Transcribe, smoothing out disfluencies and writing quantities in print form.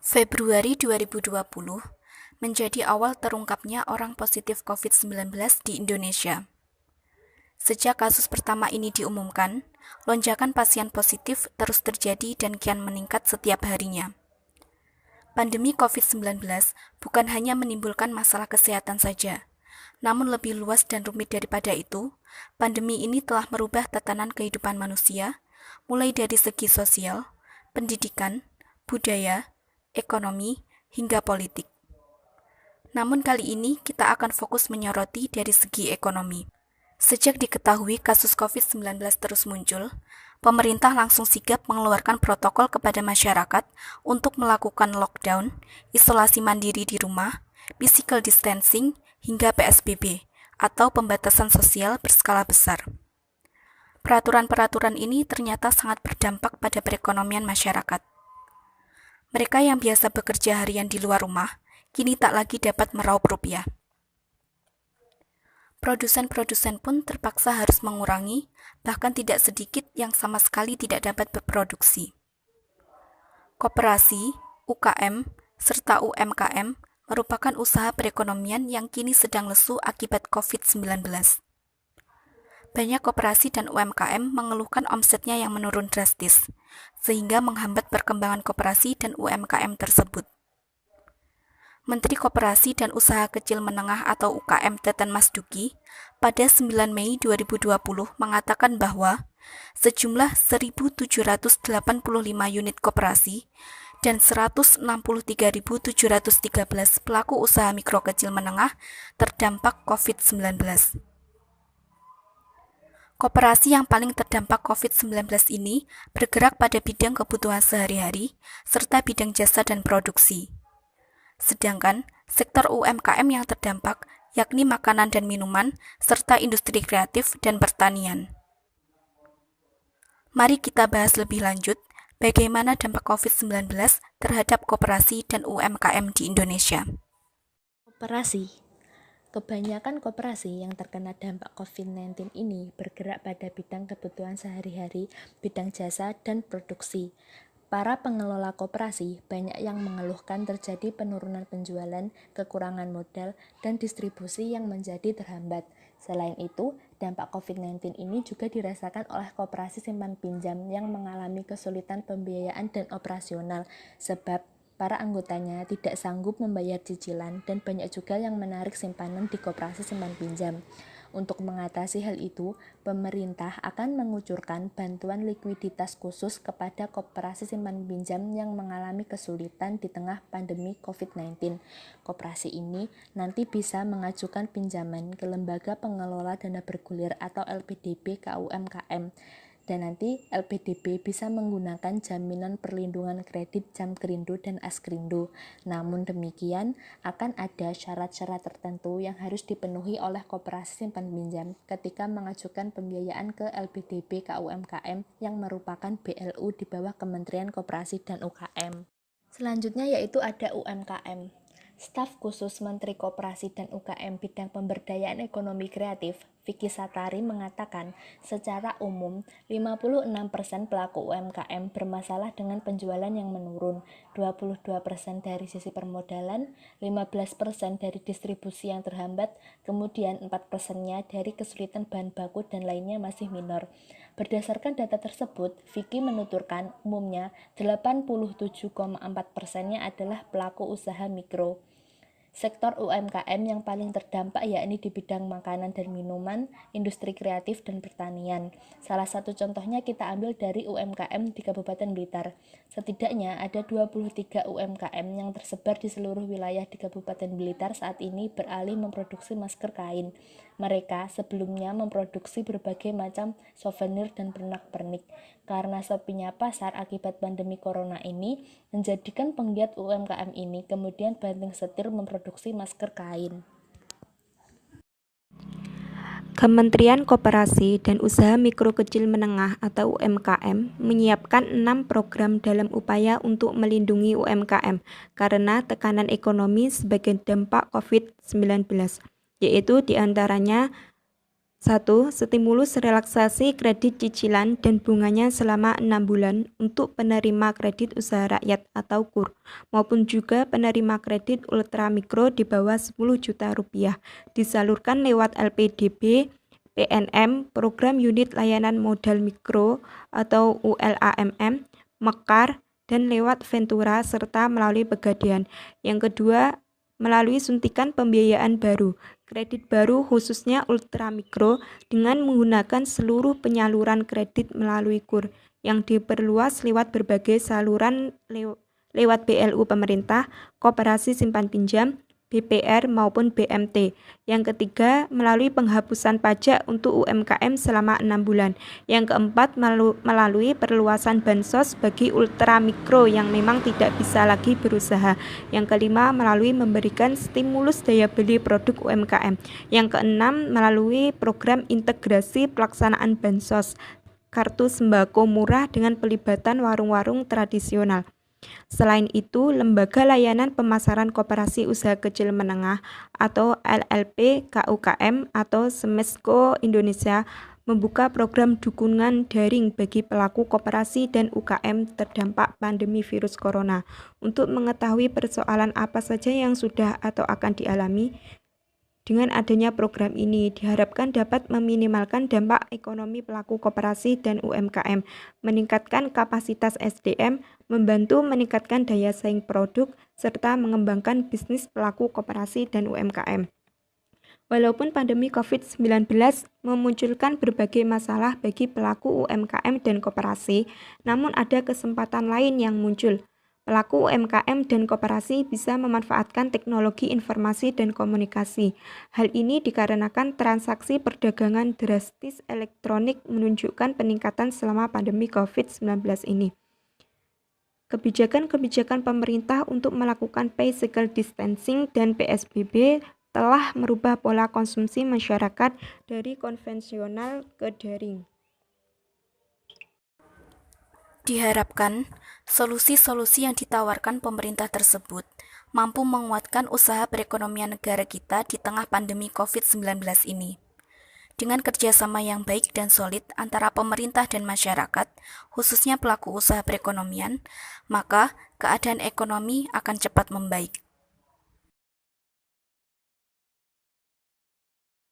Februari 2020 menjadi awal terungkapnya orang positif COVID-19 di Indonesia. Sejak kasus pertama ini diumumkan, lonjakan pasien positif terus terjadi dan kian meningkat setiap harinya. Pandemi COVID-19 bukan hanya menimbulkan masalah kesehatan saja, namun lebih luas dan rumit daripada itu, pandemi ini telah merubah tatanan kehidupan manusia, mulai dari segi sosial, pendidikan, budaya, ekonomi, hingga politik. Namun kali ini kita akan fokus menyoroti dari segi ekonomi. Sejak diketahui kasus COVID-19 terus muncul, pemerintah langsung sigap mengeluarkan protokol kepada masyarakat untuk melakukan lockdown, isolasi mandiri di rumah, physical distancing, hingga PSBB atau pembatasan sosial berskala besar. Peraturan-peraturan ini ternyata sangat berdampak pada perekonomian masyarakat. Mereka yang biasa bekerja harian di luar rumah, kini tak lagi dapat meraup rupiah. Produsen-produsen pun terpaksa harus mengurangi, bahkan tidak sedikit yang sama sekali tidak dapat berproduksi. Koperasi, UKM, serta UMKM merupakan usaha perekonomian yang kini sedang lesu akibat COVID-19. Banyak koperasi dan UMKM mengeluhkan omsetnya yang menurun drastis, sehingga menghambat perkembangan koperasi dan UMKM tersebut. Menteri Koperasi dan Usaha Kecil Menengah atau UKM Teten Mas Duki pada 9 Mei 2020 mengatakan bahwa sejumlah 1.785 unit koperasi dan 163.713 pelaku usaha mikro kecil menengah terdampak COVID-19. Koperasi yang paling terdampak COVID-19 ini bergerak pada bidang kebutuhan sehari-hari, serta bidang jasa dan produksi. Sedangkan, sektor UMKM yang terdampak, yakni makanan dan minuman, serta industri kreatif dan pertanian. Mari kita bahas lebih lanjut, bagaimana dampak COVID-19 terhadap koperasi dan UMKM di Indonesia. Koperasi. Kebanyakan koperasi yang terkena dampak COVID-19 ini bergerak pada bidang kebutuhan sehari-hari, bidang jasa, dan produksi. Para pengelola koperasi banyak yang mengeluhkan terjadi penurunan penjualan, kekurangan modal, dan distribusi yang menjadi terhambat. Selain itu, dampak COVID-19 ini juga dirasakan oleh koperasi simpan pinjam yang mengalami kesulitan pembiayaan dan operasional, sebab para anggotanya tidak sanggup membayar cicilan dan banyak juga yang menarik simpanan di koperasi simpan pinjam. Untuk mengatasi hal itu, pemerintah akan mengucurkan bantuan likuiditas khusus kepada koperasi simpan pinjam yang mengalami kesulitan di tengah pandemi COVID-19. Koperasi ini nanti bisa mengajukan pinjaman ke Lembaga Pengelola Dana Bergulir atau LPDB KUMKM. Dan nanti LPDB bisa menggunakan jaminan perlindungan kredit Jamkrindo dan Askrindo. Namun demikian, akan ada syarat-syarat tertentu yang harus dipenuhi oleh koperasi simpan pinjam ketika mengajukan pembiayaan ke LPDB KUMKM yang merupakan BLU di bawah Kementerian Koperasi dan UKM. Selanjutnya yaitu ada UMKM. Staf khusus Menteri Koperasi dan UKM bidang pemberdayaan ekonomi kreatif, Vicky Satari mengatakan, secara umum 56% pelaku UMKM bermasalah dengan penjualan yang menurun, 22% dari sisi permodalan, 15% dari distribusi yang terhambat, kemudian 4%-nya dari kesulitan bahan baku dan lainnya masih minor. Berdasarkan data tersebut, Vicky menuturkan umumnya 87,4%-nya adalah pelaku usaha mikro. Sektor UMKM yang paling terdampak yakni di bidang makanan dan minuman, industri kreatif, dan pertanian. Salah satu contohnya kita ambil dari UMKM di Kabupaten Blitar. Setidaknya ada 23 UMKM yang tersebar di seluruh wilayah di Kabupaten Blitar saat ini beralih memproduksi masker kain. Mereka sebelumnya memproduksi berbagai macam souvenir dan pernak-pernik. Karena sepinya pasar akibat pandemi corona ini, menjadikan penggiat UMKM ini kemudian banting setir memproduksi masker kain. Kementerian Koperasi dan Usaha Mikro Kecil Menengah atau UMKM menyiapkan 6 program dalam upaya untuk melindungi UMKM karena tekanan ekonomi sebagai dampak COVID-19, yaitu diantaranya 1. Stimulus relaksasi kredit cicilan dan bunganya selama 6 bulan untuk penerima kredit usaha rakyat atau KUR, maupun juga penerima kredit ultramikro di bawah 10 juta rupiah, disalurkan lewat LPDB, PNM, Program Unit Layanan Modal Mikro atau ULAMM, Mekar, dan lewat Ventura serta melalui Pegadaian. Yang kedua, melalui suntikan pembiayaan baru, kredit baru khususnya ultramikro dengan menggunakan seluruh penyaluran kredit melalui KUR yang diperluas lewat berbagai saluran lewat BLU pemerintah, koperasi simpan pinjam, BPR maupun BMT. Yang ketiga, melalui penghapusan pajak untuk UMKM selama 6 bulan. Yang keempat, melalui perluasan bansos bagi ultramikro yang memang tidak bisa lagi berusaha. Yang kelima, melalui memberikan stimulus daya beli produk UMKM. Yang keenam, melalui program integrasi pelaksanaan bansos, kartu sembako murah dengan pelibatan warung-warung tradisional. Selain itu, Lembaga Layanan Pemasaran Koperasi Usaha Kecil Menengah atau LLP KUKM atau Semesco Indonesia membuka program dukungan daring bagi pelaku koperasi dan UKM terdampak pandemi virus corona. Untuk mengetahui persoalan apa saja yang sudah atau akan dialami, dengan adanya program ini diharapkan dapat meminimalkan dampak ekonomi pelaku koperasi dan UMKM, meningkatkan kapasitas SDM, membantu meningkatkan daya saing produk, serta mengembangkan bisnis pelaku koperasi dan UMKM. Walaupun pandemi COVID-19 memunculkan berbagai masalah bagi pelaku UMKM dan koperasi, namun ada kesempatan lain yang muncul. Pelaku UMKM dan koperasi bisa memanfaatkan teknologi informasi dan komunikasi. Hal ini dikarenakan transaksi perdagangan drastis elektronik menunjukkan peningkatan selama pandemi COVID-19 ini. Kebijakan-kebijakan pemerintah untuk melakukan physical distancing dan PSBB telah merubah pola konsumsi masyarakat dari konvensional ke daring. Diharapkan, solusi-solusi yang ditawarkan pemerintah tersebut mampu menguatkan usaha perekonomian negara kita di tengah pandemi COVID-19 ini. Dengan kerjasama yang baik dan solid antara pemerintah dan masyarakat, khususnya pelaku usaha perekonomian, maka keadaan ekonomi akan cepat membaik.